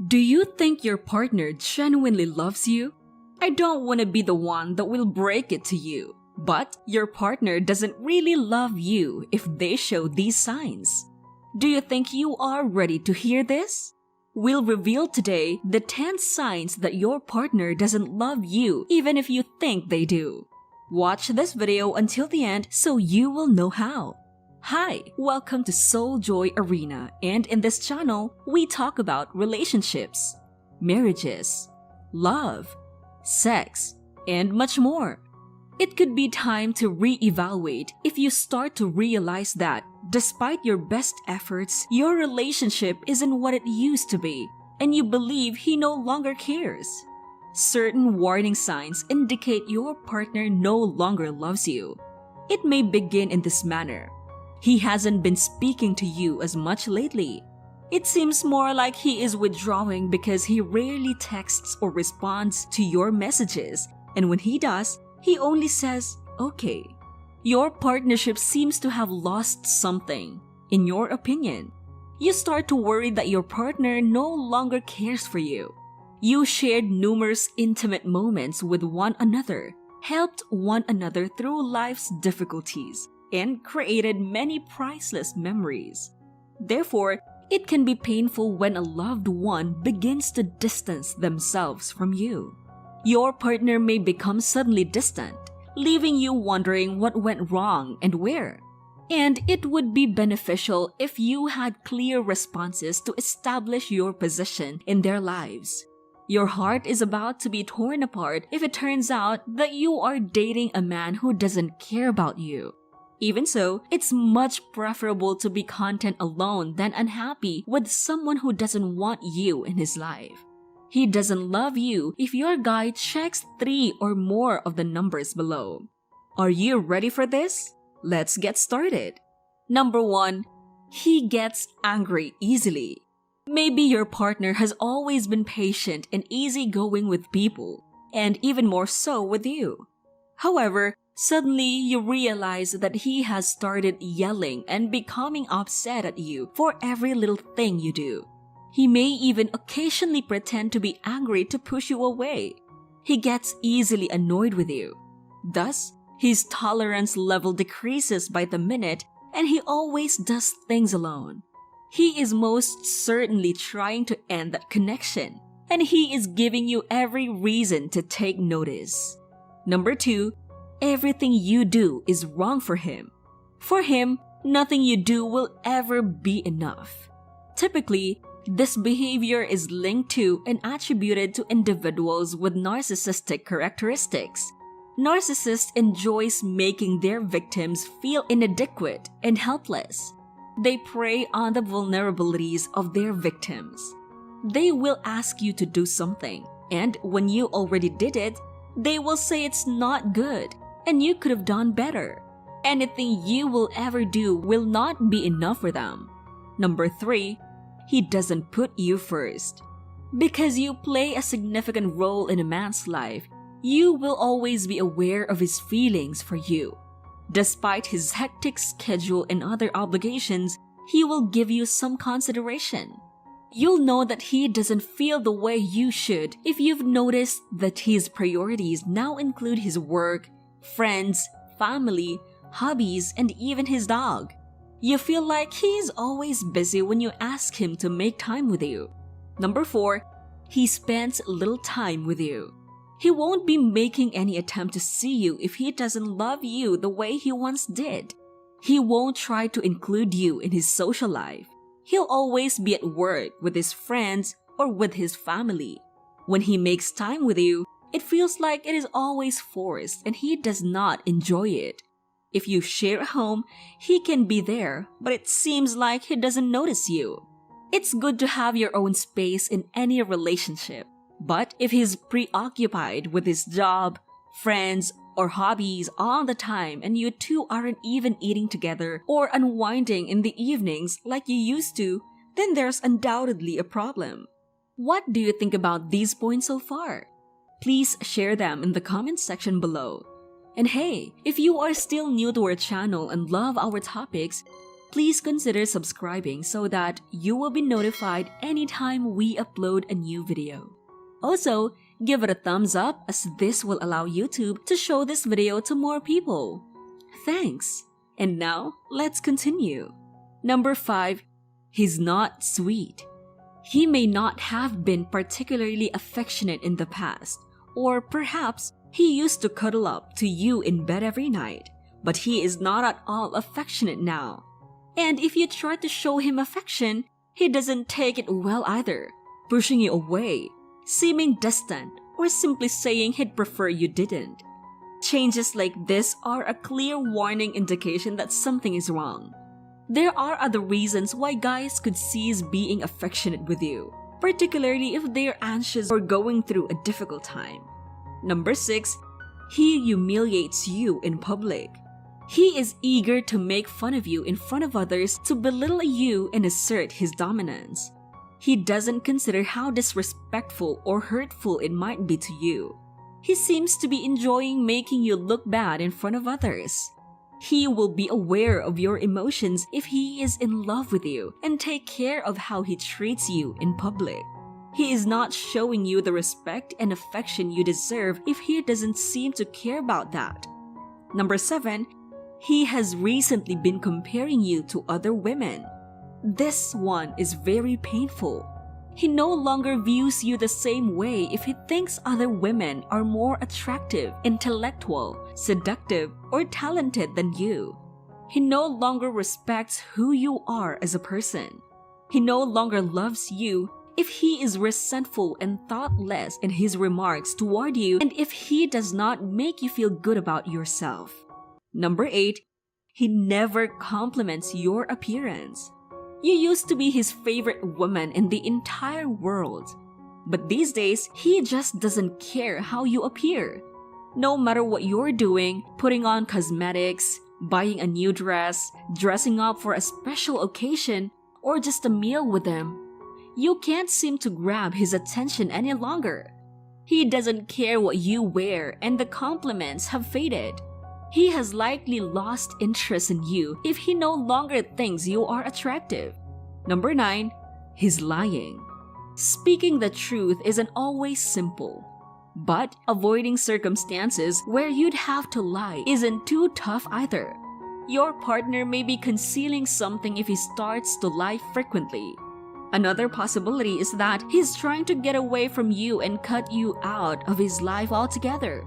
Do you think your partner genuinely loves you? I don't want to be the one that will break it to you, but your partner doesn't really love you if they show these signs. Do you think you are ready to hear this? We'll reveal today the 10 signs that your partner doesn't love you even if you think they do. Watch this video until the end so you will know how. Hi, welcome to Soul Joy Arena, and in this channel, we talk about relationships, marriages, love, sex, and much more. It could be time to re-evaluate if you start to realize that, despite your best efforts, your relationship isn't what it used to be, and you believe he no longer cares. Certain warning signs indicate your partner no longer loves you. It may begin in this manner. He hasn't been speaking to you as much lately. It seems more like he is withdrawing because he rarely texts or responds to your messages, and when he does, he only says, okay. Your partnership seems to have lost something, in your opinion. You start to worry that your partner no longer cares for you. You shared numerous intimate moments with one another, helped one another through life's difficulties, and created many priceless memories. Therefore, it can be painful when a loved one begins to distance themselves from you. Your partner may become suddenly distant, leaving you wondering what went wrong and where. And it would be beneficial if you had clear responses to establish your position in their lives. Your heart is about to be torn apart if it turns out that you are dating a man who doesn't care about you. Even so, it's much preferable to be content alone than unhappy with someone who doesn't want you in his life. He doesn't love you if your guy checks 3 or more of the numbers below. Are you ready for this? Let's get started. Number 1. He gets angry easily. Maybe your partner has always been patient and easygoing with people, and even more so with you. However, suddenly you realize that he has started yelling and becoming upset at you for every little thing you do. He may even occasionally pretend to be angry to push you away. He gets easily annoyed with you. Thus, his tolerance level decreases by the minute, and he always does things alone. He is most certainly trying to end that connection, and he is giving you every reason to take notice. Number 2. Everything you do is wrong for him. For him, nothing you do will ever be enough. Typically, this behavior is linked to and attributed to individuals with narcissistic characteristics. Narcissists enjoys making their victims feel inadequate and helpless. They prey on the vulnerabilities of their victims. They will ask you to do something, and when you already did it, they will say it's not good and you could have done better. Anything you will ever do will not be enough for them. Number 3. He doesn't put you first. Because you play a significant role in a man's life, you will always be aware of his feelings for you. Despite his hectic schedule and other obligations, he will give you some consideration. You'll know that he doesn't feel the way you should if you've noticed that his priorities now include his work, friends, family, hobbies, and even his dog. You feel like he's always busy when you ask him to make time with you. Number 4. He spends little time with you. He won't be making any attempt to see you if he doesn't love you the way he once did. He won't try to include you in his social life. He'll always be at work with his friends or with his family. When he makes time with you, it feels like it is always forced and he does not enjoy it. If you share a home, he can be there, but it seems like he doesn't notice you. It's good to have your own space in any relationship, but if he's preoccupied with his job, friends, or hobbies all the time and you two aren't even eating together or unwinding in the evenings like you used to, then there's undoubtedly a problem. What do you think about these points so far? Please share them in the comments section below. And hey, if you are still new to our channel and love our topics, please consider subscribing so that you will be notified anytime we upload a new video. Also, give it a thumbs up as this will allow YouTube to show this video to more people. Thanks! And now, let's continue. Number 5. He's not sweet. He may not have been particularly affectionate in the past, or perhaps he used to cuddle up to you in bed every night, but he is not at all affectionate now. And if you try to show him affection, he doesn't take it well either, pushing you away, seeming distant, or simply saying he'd prefer you didn't. Changes like this are a clear warning indication that something is wrong. There are other reasons why guys could cease being affectionate with you, particularly if they're anxious or going through a difficult time. Number 6. He humiliates you in public. He is eager to make fun of you in front of others to belittle you and assert his dominance. He doesn't consider how disrespectful or hurtful it might be to you. He seems to be enjoying making you look bad in front of others. He will be aware of your emotions if he is in love with you and take care of how he treats you in public. He is not showing you the respect and affection you deserve if he doesn't seem to care about that. Number 7. He has recently been comparing you to other women. This one is very painful. He no longer views you the same way if he thinks other women are more attractive, intellectual, seductive, or talented than you. He no longer respects who you are as a person. He no longer loves you if he is resentful and thoughtless in his remarks toward you and if he does not make you feel good about yourself. Number 8. He never compliments your appearance. You used to be his favorite woman in the entire world. But these days, he just doesn't care how you appear. No matter what you're doing, putting on cosmetics, buying a new dress, dressing up for a special occasion, or just a meal with him, you can't seem to grab his attention any longer. He doesn't care what you wear and the compliments have faded. He has likely lost interest in you if he no longer thinks you are attractive. Number 9. He's lying. Speaking the truth isn't always simple, but avoiding circumstances where you'd have to lie isn't too tough either. Your partner may be concealing something if he starts to lie frequently. Another possibility is that he's trying to get away from you and cut you out of his life altogether.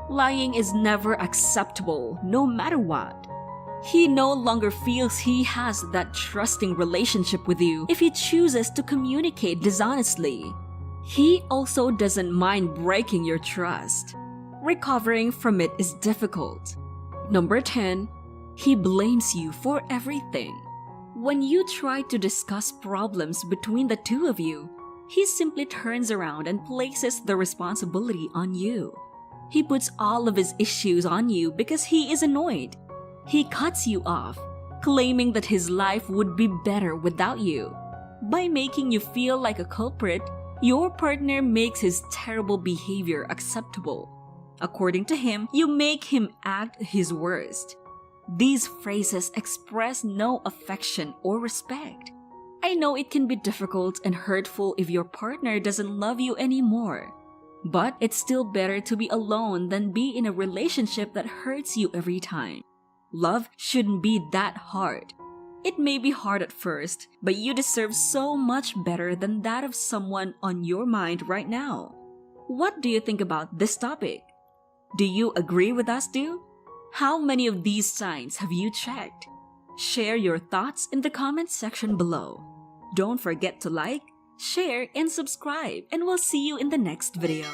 Lying is never acceptable, no matter what. He no longer feels he has that trusting relationship with you if he chooses to communicate dishonestly. He also doesn't mind breaking your trust. Recovering from it is difficult. Number 10. He blames you for everything. When you try to discuss problems between the two of you, he simply turns around and places the responsibility on you. He puts all of his issues on you because he is annoyed. He cuts you off, claiming that his life would be better without you. By making you feel like a culprit, your partner makes his terrible behavior acceptable. According to him, you make him act his worst. These phrases express no affection or respect. I know it can be difficult and hurtful if your partner doesn't love you anymore. But it's still better to be alone than be in a relationship that hurts you every time. Love shouldn't be that hard. It may be hard at first, but you deserve so much better than that of someone on your mind right now. What do you think about this topic? Do you agree with us, too? How many of these signs have you checked? Share your thoughts in the comments section below. Don't forget to like, share, and subscribe, and we'll see you in the next video.